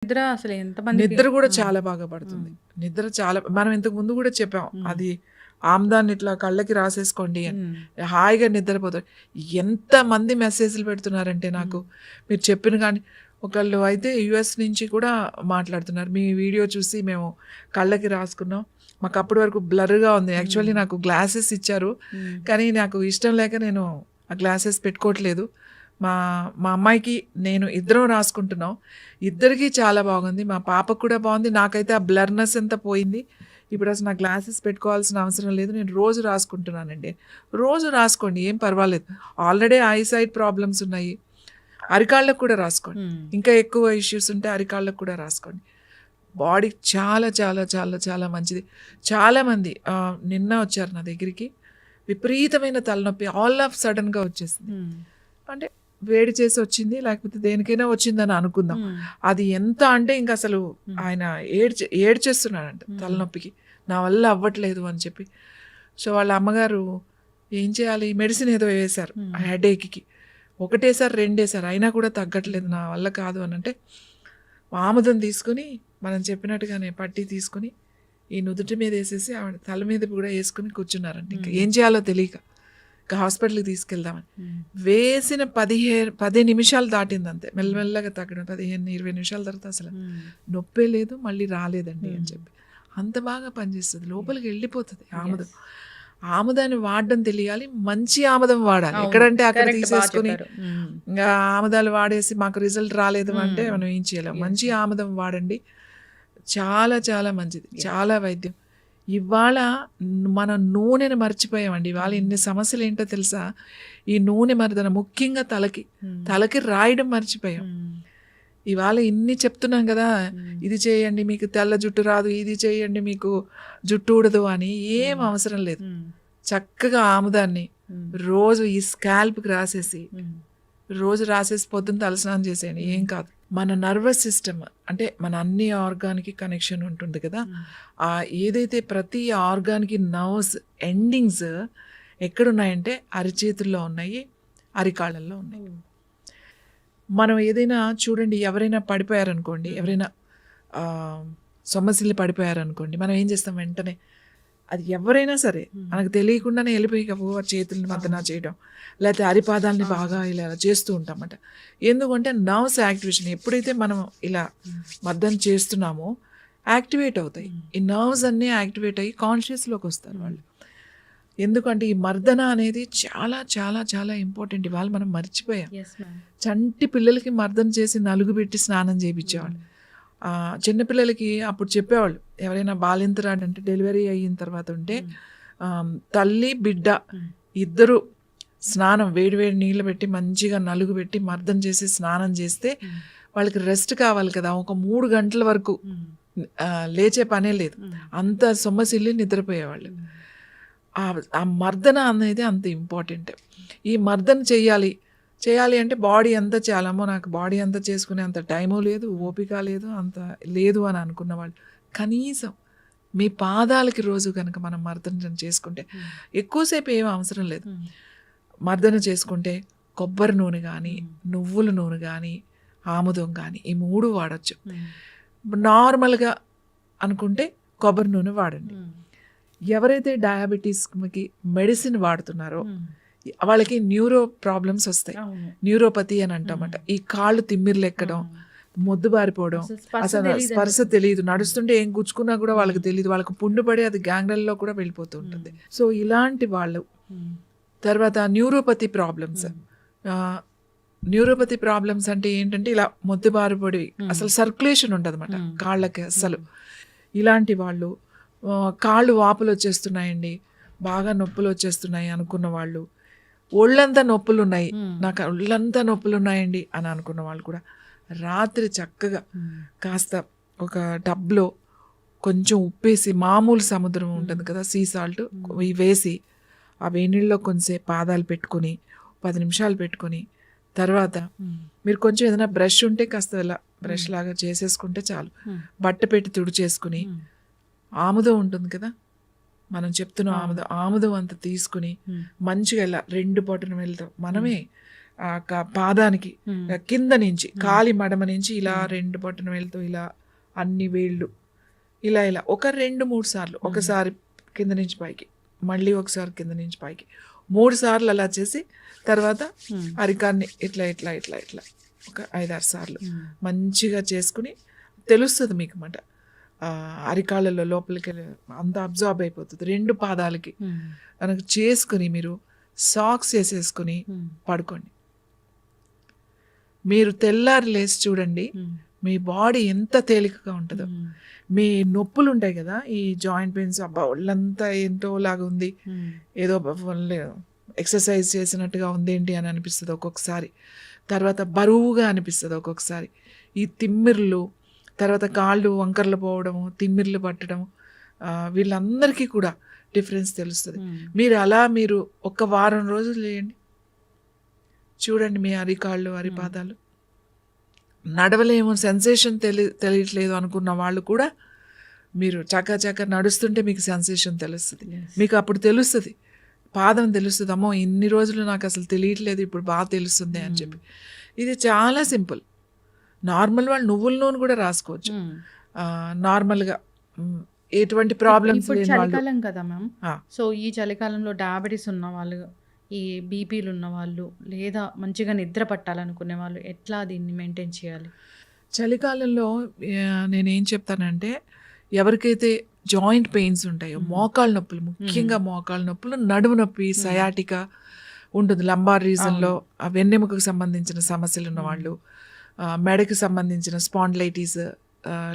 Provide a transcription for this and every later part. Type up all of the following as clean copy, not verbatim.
నిద్ర అసలు ఎంతమందికి నిద్ర కూడా చాలా బాగా పడుతుంది. నిద్ర చాలా మనం ఇంతకు ముందు కూడా చెప్పాం. అది ఆమ్దాన్ని ఇట్లా కళ్ళకి రాసేసుకోండి అని. హాయిగా నిద్రపోతారు. ఎంతమంది మెసేజ్‌లు పెడుతున్నారంటే నాకు మీరు చెప్పిన కానీ ఒకళ్ళు అయితే యూఎస్ నుంచి కూడా మాట్లాడుతున్నారు. మీ వీడియో చూసి మేము కళ్ళకి రాసుకున్నాం. మాకు అప్పటి వరకు బ్లర్‌గా ఉంది. యాక్చువల్లీ నాకు గ్లాసెస్ ఇచ్చారు. కానీ నాకు ఇష్టం లేక నేను ఆ గ్లాసెస్ పెట్టుకోవట్లేదు. మా మా అమ్మాయికి నేను ఇద్దరం రాసుకుంటున్నాం. ఇద్దరికీ చాలా బాగుంది. మా పాపకు కూడా బాగుంది. నాకైతే ఆ బ్లర్‌నెస్ అంతా పోయింది. ఇప్పుడు అసలు నా గ్లాసెస్ పెట్టుకోవాల్సిన అవసరం లేదు. నేను రోజు రాసుకుంటున్నానండి. రోజు రాసుకోండి, ఏం పర్వాలేదు. ఆల్రెడీ ఐసైట్ ప్రాబ్లమ్స్ ఉన్నాయి. అరికాళ్ళకు కూడా రాసుకోండి. ఇంకా ఎక్కువ ఇష్యూస్ ఉంటే అరికాళ్ళకు కూడా రాసుకోండి. బాడీకి చాలా చాలా చాలా చాలా మంచిది. చాలామంది నిన్న వచ్చారు నా దగ్గరికి. విపరీతమైన తలనొప్పి ఆల్ ఆఫ్ సడన్గా వచ్చేసింది. అంటే వేడి చేసి వచ్చింది, లేకపోతే దేనికైనా వచ్చిందని అనుకుందాం. అది ఎంత అంటే ఇంకా అసలు ఆయన ఏడ్చేస్తున్నాడంట తలనొప్పికి. నా వల్ల అవ్వట్లేదు అని చెప్పి. సో వాళ్ళ అమ్మగారు ఏం చేయాలి, మెడిసిన్ ఏదో వేశారు ఆ హెడేక్కి. ఒకటేసారి రెండేసారి అయినా కూడా తగ్గట్లేదు, నా వల్ల కాదు అని అంటే ఆముదం తీసుకుని మనం చెప్పినట్టుగానే పట్టి తీసుకుని ఈ నుదుటి మీద వేసేసి ఆవిడ తల మీద కూడా వేసుకుని కూర్చున్నారంట. ఇంకా ఏం చేయాలో తెలియక ఇంకా హాస్పిటల్కి తీసుకెళ్దామని వేసిన 10 నిమిషాలు దాటింది అంతే. మెల్లమెల్లగా తగ్గడం 15-20 నిమిషాల తర్వాత అసలు నొప్పే లేదు, మళ్ళీ రాలేదండి అని చెప్పి. అంత బాగా పనిచేస్తుంది, లోపలికి వెళ్ళిపోతుంది ఆముదం. ఆముదాన్ని వాడడం తెలియాలి, మంచి ఆముదం వాడాలి. ఎక్కడంటే అక్కడ తీసేసుకుని ఇంకా ఆముదాలు వాడేసి మాకు రిజల్ట్ రాలేదు అంటే మనం ఏం చేయలేం. మంచి ఆముదం వాడండి, చాలా చాలా మంచిది, చాలా వైద్యం. ఇవాళ మనం నూనెను మర్చిపోయామండి. ఇవాళ ఇన్ని సమస్యలు ఏంటో తెలుసా? ఈ నూనె మర్దన, ముఖ్యంగా తలకి రాయడం మర్చిపోయాం. ఇవాళ ఇన్ని చెప్తున్నాం కదా, ఇది చేయండి మీకు తెల్ల జుట్టు రాదు, ఇది చేయండి మీకు జుట్టు ఊడదు అని. ఏం అవసరం లేదు. చక్కగా ఆముదాన్ని రోజు ఈ స్కాల్ప్కి రాసేసి పొద్దున్న తలస్నానం చేసేయండి, ఏం కాదు. మన నర్వస్ సిస్టమ్ అంటే మన అన్ని ఆర్గాన్కి కనెక్షన్ ఉంటుంది కదా, ఆ ఏదైతే ప్రతి ఆర్గాన్కి నర్వ్స్ ఎండింగ్స్ ఎక్కడున్నాయంటే అరిచేతుల్లో ఉన్నాయి, అరికాళ్ళల్లో ఉన్నాయి. మనం ఏదైనా చూడండి, ఎవరైనా పడిపోయారనుకోండి, ఎవరైనా సొమ్మసిల్లి పడిపోయారనుకోండి, మనం ఏం చేస్తాం వెంటనే, అది ఎవరైనా సరే మనకు తెలియకుండానే వెళ్ళిపోయి చేతుల్ని మద్దన చేయడం, లేకపోతే అరిపాదాలని బాగా ఇలా చేస్తూ ఉంటామట. ఎందుకంటే నర్వ్స్ యాక్టివేషన్ ఎప్పుడైతే మనం ఇలా మద్దన చేస్తున్నామో యాక్టివేట్ అవుతాయి. ఈ నర్వ్స్ అన్నీ యాక్టివేట్ అయ్యి కాన్షియస్లోకి వస్తారు వాళ్ళు. ఎందుకంటే ఈ మర్దన అనేది చాలా చాలా చాలా ఇంపార్టెంట్. ఇవాళ మనం మర్చిపోయాం. చంటి పిల్లలకి మర్దన చేసి నలుగు పెట్టి స్నానం చేయించేవాళ్ళు. చిన్నపిల్లలకి అప్పుడు చెప్పేవాళ్ళు, ఎవరైనా బాలింతరాడు అంటే డెలివరీ అయిన తర్వాత ఉంటే తల్లి బిడ్డ ఇద్దరు స్నానం వేడివేడి నీళ్ళు పెట్టి మంచిగా నలుగు పెట్టి మర్దన చేసి స్నానం చేస్తే వాళ్ళకి రెస్ట్ కావాలి కదా, ఒక 3 గంటల వరకు లేచే పనే లేదు, అంత సొమ్మసిల్లి నిద్రపోయేవాళ్ళు. ఆ మర్దన అనేది అంత ఇంపార్టెంట్. ఈ మర్దన చేయాలి అంటే బాడీ అంతా చేయాలమ్మో, నాకు బాడీ అంతా చేసుకునే అంత టైము లేదు, ఓపిక లేదు, అంత లేదు అని అనుకున్న వాళ్ళు కనీసం మీ పాదాలకి రోజు కనుక మనం మర్దన చేసుకుంటే, ఎక్కువసేపు ఏం అవసరం లేదు, మర్దన చేసుకుంటే కొబ్బరి నూనె కానీ, నువ్వుల నూనె కానీ, ఆముదం కానీ, ఈ 3 వాడచ్చు. నార్మల్గా అనుకుంటే కొబ్బరి నూనె వాడండి. ఎవరైతే డయాబెటీస్కి మెడిసిన్ వాడుతున్నారో వాళ్ళకి న్యూరో ప్రాబ్లమ్స్ వస్తాయి. న్యూరోపతి అని అంటామట. ఈ కాళ్ళు తిమ్మిర్లు ఎక్కడం, మొద్దుబారిపోవడం, అసలు స్పర్శ తెలియదు, నడుస్తుంటే ఏం గుచ్చుకున్నా కూడా వాళ్ళకి తెలియదు, వాళ్ళకి పుండు పడి అది గ్యాంగ్రల్లో కూడా వెళ్ళిపోతూ ఉంటుంది. సో ఇలాంటి వాళ్ళు, తర్వాత న్యూరోపతి ప్రాబ్లమ్స్ అంటే ఏంటంటే ఇలా మొద్దుబారిపడి అసలు సర్క్యులేషన్ ఉండదు అన్నమాట కాళ్ళకి అసలు. ఇలాంటి వాళ్ళు, కాళ్ళు వాపులు వచ్చేస్తున్నాయండి, బాగా నొప్పులు వచ్చేస్తున్నాయి అనుకున్న వాళ్ళు, ఒళ్ళంతా నొప్పులు ఉన్నాయి, నాకు ఒళ్ళంతా నొప్పులు ఉన్నాయండి అని అనుకున్న వాళ్ళు కూడా రాత్రి చక్కగా కాస్త ఒక టబ్లో కొంచెం ఉప్పేసి, మామూలు సముద్రం ఉంటుంది కదా సీ సాల్ట్, వేసి ఆ వేణిళ్ళలో కొంచెంసేపు పాదాలు పెట్టుకొని 10 నిమిషాలు పెట్టుకొని, తర్వాత మీరు కొంచెం ఏదైనా బ్రష్ ఉంటే కాస్త ఇలా బ్రష్ లాగా చేసేసుకుంటే చాలు, బట్ట పెట్టి తుడిచేసుకుని ఆముదం ఉంటుంది కదా, మనం చెప్తున్నాం ఆముదం అంత తీసుకుని మంచిగా ఇలా 2 బొటన వేళ్ళతో మనమే పాదానికి కింద నుంచి కాలి మడమ నుంచి ఇలా 2 బొటన వేళ్ళతో ఇలా అన్ని వేళ్ళు ఇలా ఇలా ఒక 2-3 సార్లు, ఒకసారి కింద నుంచి పైకి, మళ్ళీ ఒకసారి కింద నుంచి పైకి 3 సార్లు అలా చేసి తర్వాత అరికాన్ని ఇట్లా ఇట్లా ఇట్లా ఇట్లా ఒక 5-6 సార్లు మంచిగా చేసుకుని తెలుస్తుంది మీకు మాట అరికాళ్ళలో లోపలికి అంత అబ్జార్బ్ అయిపోతుంది 2 పాదాలకి. మనకు చేసుకుని మీరు సాక్స్ వేసేసుకుని పడుకోండి. మీరు తెల్లారి లేచి చూడండి మీ బాడీ ఎంత తేలికగా ఉంటుందో. మీ నొప్పులు ఉంటాయి కదా, ఈ జాయింట్ పెయిన్స్, అబ్బా ఒళ్ళంతా ఏంటో లాగా ఉంది, ఏదో ఎక్సర్సైజ్ చేసినట్టుగా ఉంది ఏంటి అని అనిపిస్తుంది ఒక్కొక్కసారి. తర్వాత బరువుగా అనిపిస్తుంది ఒక్కొక్కసారి. ఈ తిమ్మిర్లు, తర్వాత కాళ్ళు వంకర్లు పోవడము, తిమ్మిర్లు పట్టడం, వీళ్ళందరికీ కూడా డిఫరెన్స్ తెలుస్తుంది. మీరు ఒక వారం రోజులు చేయండి, చూడండి మీ అరికాళ్ళు అరిపాదాలు. నడవలేము, సెన్సేషన్ తెలియట్లేదు అనుకున్న వాళ్ళు కూడా మీరు చక్క నడుస్తుంటే మీకు సెన్సేషన్ తెలుస్తుంది. మీకు అప్పుడు తెలుస్తుంది, పాదం తెలుస్తుంది, అమ్మో ఇన్ని రోజులు నాకు అసలు తెలియట్లేదు, ఇప్పుడు బాగా తెలుస్తుంది అని చెప్పి. ఇది చాలా సింపుల్. నార్మల్ వాళ్ళు నువ్వుల నూనె కూడా రాసుకోవచ్చు నార్మల్గా, ఎటువంటి ప్రాబ్లమ్స్ లేని వాళ్ళు. చలికాలం కదా మ్యామ్, సో ఈ చలికాలంలో డయాబెటీస్ ఉన్న వాళ్ళు, ఈ బీపీలు ఉన్న వాళ్ళు, లేదా మంచిగా నిద్ర పట్టాలనుకునే వాళ్ళు ఎట్లా దీన్ని మెయింటైన్ చేయాలి? చలికాలంలో నేనేం చెప్తానంటే, ఎవరికైతే జాయింట్ పెయిన్స్ ఉంటాయో, మోకాళ్ళ నొప్పులు, ముఖ్యంగా మోకాళ్ళ నొప్పులు, నడుము నొప్పి, సయాటికా ఉంటుంది, లంబార్ రీజన్లో వెన్నెముకకు సంబంధించిన సమస్యలు ఉన్నవాళ్ళు, మెడకి సంబంధించిన స్పాండిలైటిస్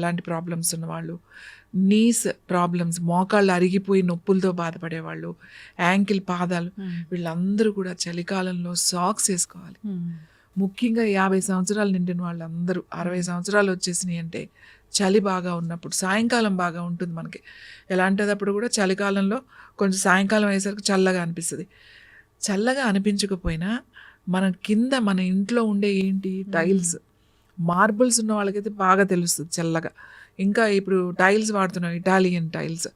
లాంటి ప్రాబ్లమ్స్ ఉన్నవాళ్ళు, నీస్ ప్రాబ్లమ్స్, మోకాళ్ళు అరిగిపోయి నొప్పులతో బాధపడేవాళ్ళు, యాంకిల్, పాదాలు, వీళ్ళందరూ కూడా చలికాలంలో సాక్స్ వేసుకోవాలి. ముఖ్యంగా 50 సంవత్సరాలు నిండిన వాళ్ళందరూ, 60 సంవత్సరాలు వచ్చేసినాయి అంటే చలి బాగా ఉన్నప్పుడు, సాయంకాలం బాగా ఉంటుంది మనకి. ఎలాంటిదప్పుడు కూడా చలికాలంలో కొంచెం సాయంకాలం అయ్యేసరికి చల్లగా అనిపిస్తుంది. చల్లగా అనిపించకపోయినా మన కింద మన ఇంట్లో ఉండే ఏంటి టైల్స్, మార్బుల్స్ ఉన్న వాళ్ళకైతే బాగా తెలుస్తుంది చల్లగా. ఇంకా ఇప్పుడు టైల్స్ వాడుతున్నాం, ఇటాలియన్ టైల్స్.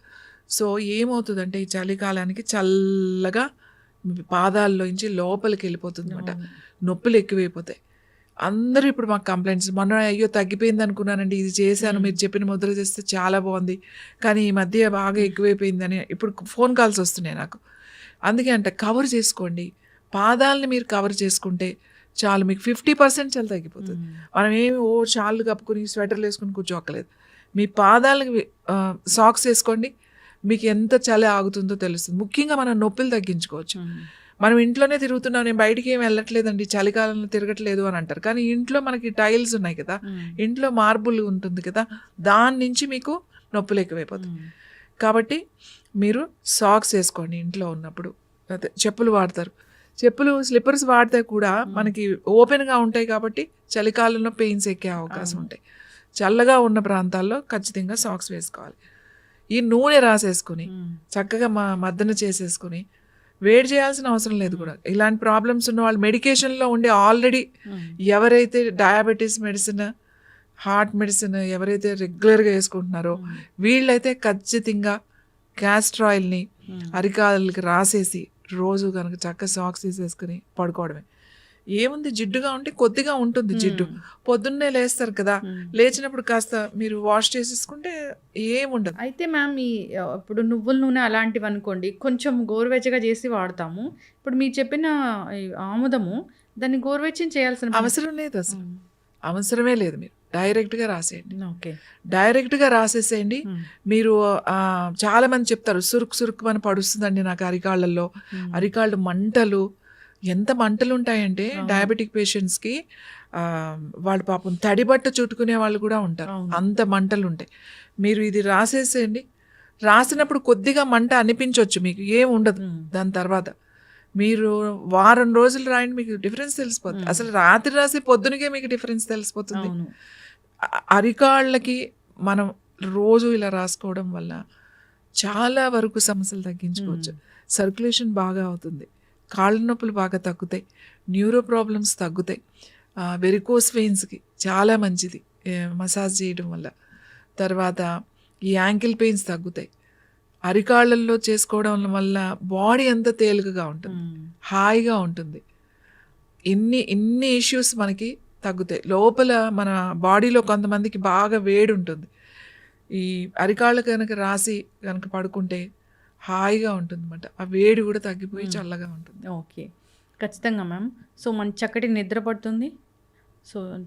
సో ఏమవుతుందంటే ఈ చలికాలానికి చల్లగా పాదాల్లోంచి లోపలికి వెళ్ళిపోతుంది అనమాట, నొప్పులు ఎక్కువైపోతాయి. అందరూ ఇప్పుడు మాకు కంప్లైంట్స్, మొన్న అయ్యో తగ్గిపోయింది అనుకున్నానండి, ఇది చేశాను, మీరు చెప్పిన ముద్ర చేస్తే చాలా బాగుంది, కానీ ఈ మధ్య బాగా ఎక్కువైపోయిందని ఇప్పుడు ఫోన్ కాల్స్ వస్తున్నాయి నాకు. అందుకే అంటే కవర్ చేసుకోండి, పాదాలని మీరు కవర్ చేసుకుంటే చాలు, మీకు 50% చలి తగ్గిపోతుంది. మనం ఏమి షాళ్ళు కప్పుకుని స్వెటర్లు వేసుకుని కూర్చోక్కలేదు. మీ పాదాలకి సాక్స్ వేసుకోండి, మీకు ఎంత చలి ఆగుతుందో తెలుస్తుంది. ముఖ్యంగా మనం నొప్పులు తగ్గించుకోవచ్చు. మనం ఇంట్లోనే తిరుగుతున్నాం, నేను బయటికి ఏమి వెళ్ళట్లేదండి, చలికాలంలో తిరగట్లేదు అని అంటారు. కానీ ఇంట్లో మనకి టైల్స్ ఉన్నాయి కదా, ఇంట్లో మార్బుల్ ఉంటుంది కదా, దాని నుంచి మీకు నొప్పులు ఎక్కువైపోతుంది. కాబట్టి మీరు సాక్స్ వేసుకోండి ఇంట్లో ఉన్నప్పుడు. అదే చెప్పులు వాడతారు, చెప్పులు స్లిప్పర్స్ వాడితే కూడా మనకి ఓపెన్గా ఉంటాయి కాబట్టి చలికాలంలో పెయిన్స్ ఎక్కే అవకాశం ఉంటాయి. చల్లగా ఉన్న ప్రాంతాల్లో ఖచ్చితంగా సాక్స్ వేసుకోవాలి. ఈ నూనె రాసేసుకుని చక్కగా మద్దన చేసేసుకుని, వేడి చేయాల్సిన అవసరం లేదు కూడా. ఇలాంటి ప్రాబ్లమ్స్ ఉన్న వాళ్ళు మెడికేషన్లో ఉండి ఆల్రెడీ, ఎవరైతే డయాబెటీస్ మెడిసిన్, హార్ట్ మెడిసిన్ ఎవరైతే రెగ్యులర్గా వేసుకుంటున్నారో వీళ్ళైతే ఖచ్చితంగా క్యాస్టర్ ఆయిల్ని అరికాళ్ళకి రాసేసి రోజు కనుక చక్కగా సాక్స్ తీసేసుకుని పడుకోవడమే. ఏముంది, జిడ్డుగా ఉంటే కొద్దిగా ఉంటుంది జిడ్డు, పొద్దున్నే లేస్తారు కదా, లేచినప్పుడు కాస్త మీరు వాష్ చేసేసుకుంటే ఏముండదు. అయితే మ్యామ్, ఇప్పుడు నువ్వుల నూనె అలాంటివి అనుకోండి, కొంచెం గోరువెచ్చగా చేసి వాడతాము. ఇప్పుడు మీరు చెప్పిన ఆముదము, దాన్ని గోరువెచ్చని చేయాల్సిన అవసరం లేదు, అసలు అవసరమే లేదు. మీరు డైరెక్ట్గా రాసేయండి. ఓకే, డైరెక్ట్గా రాసేసేయండి. మీరు చాలా మంది చెప్తారు సురుకు అని పడుస్తుందండి నాకు అరికాళ్ళల్లో, అరికాళ్ళు మంటలు, ఎంత మంటలు ఉంటాయంటే డయాబెటిక్ పేషెంట్స్కి, వాళ్ళు పాపం తడిబట్ట చుట్టుకునే వాళ్ళు కూడా ఉంటారు, అంత మంటలు ఉంటాయి. మీరు ఇది రాసేసేయండి. రాసినప్పుడు కొద్దిగా మంట అనిపించవచ్చు, మీకు ఏం ఉండదు. దాని తర్వాత మీరు వారం రోజులు రాయండి, మీకు డిఫరెన్స్ తెలిసిపోతుంది. అసలు రాత్రి రాసి పొద్దునకే మీకు డిఫరెన్స్ తెలిసిపోతుంది. అరికాళ్ళకి మనం రోజు ఇలా రాసుకోవడం వల్ల చాలా వరకు సమస్యలు తగ్గించుకోవచ్చు. సర్క్యులేషన్ బాగా అవుతుంది, కాళ్ళ నొప్పులు బాగా తగ్గుతాయి, న్యూరో ప్రాబ్లమ్స్ తగ్గుతాయి, వెరికోస్ వెయిన్స్కి చాలా మంచిది మసాజ్ చేయడం వల్ల. తర్వాత ఈ యాంకిల్ పెయిన్స్ తగ్గుతాయి. అరికాళ్ళల్లో చేసుకోవడం వల్ల బాడీ అంతా తేలికగా ఉంటుంది, హాయిగా ఉంటుంది. ఇన్ని ఇష్యూస్ మనకి తగ్గుతాయి. లోపల మన బాడీలో కొంతమందికి బాగా వేడి ఉంటుంది. ఈ అరికాళ్ళు కనుక రాసి కనుక పడుకుంటే హాయిగా ఉంటుందన్నమాట. ఆ వేడి కూడా తగ్గిపోయి చల్లగా ఉంటుంది. ఓకే. ఖచ్చితంగా మ్యామ్. సో, మంచి చక్కటి నిద్ర పడుతుంది. సో,